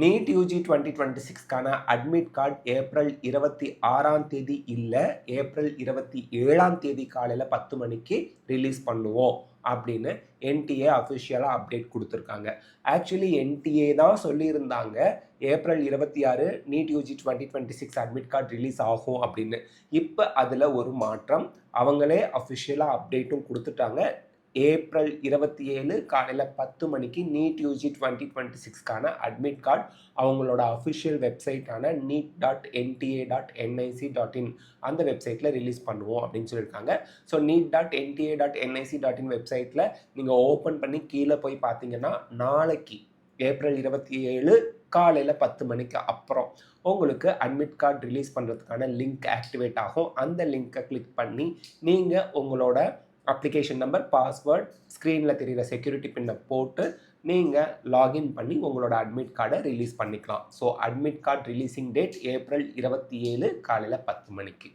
NEET UG 2026க்கான admit card April 26ஆம் தேதி இல்லை, ஏப்ரல் 27ஆம் தேதி காலையில் 10 மணிக்கு ரிலீஸ் பண்ணுவோம் அப்படின்னு என்டிஏ அஃபிஷியலாக அப்டேட் கொடுத்துருக்காங்க. ஆக்சுவலி என்டிஏ தான் சொல்லியிருந்தாங்க April 26 NEET UG 2026 admit card release ஆகும் அப்படின்னு. இப்போ அதில் ஒரு மாற்றம், அவங்களே அஃபிஷியலாக அப்டேட்டும் கொடுத்துட்டாங்க. ஏப்ரல் 27 காலையில் 10 மணிக்கு நீட் யூஜி 2026க்கான அட்மிட் கார்டு அவங்களோட அஃபிஷியல் வெப்சைட்டான neet.nta.nic.in அந்த வெப்சைட்டில் ரிலீஸ் பண்ணுவோம் அப்படின்னு சொல்லியிருக்காங்க. ஸோ neet.nta.nic.in வெப்சைட்டில் நீங்கள் ஓப்பன் பண்ணி கீழே போய் பார்த்தீங்கன்னா நாளைக்கு ஏப்ரல் 27 காலையில் 10 மணிக்கு அப்புறம் உங்களுக்கு அட்மிட் கார்டு ரிலீஸ் பண்ணுறதுக்கான லிங்க் ஆக்டிவேட் ஆகும். அந்த லிங்க்கை கிளிக் பண்ணி நீங்கள் உங்களோட அப்ளிகேஷன் நம்பர், பாஸ்வேர்ட், ஸ்க்ரீனில் தெரிகிற செக்யூரிட்டி பின்னை போட்டு நீங்கள் லாகின் பண்ணி உங்களோட அட்மிட் கார்டை ரிலீஸ் பண்ணிக்கலாம். So admit card releasing date April 27 காலையில் 10 மணிக்கு.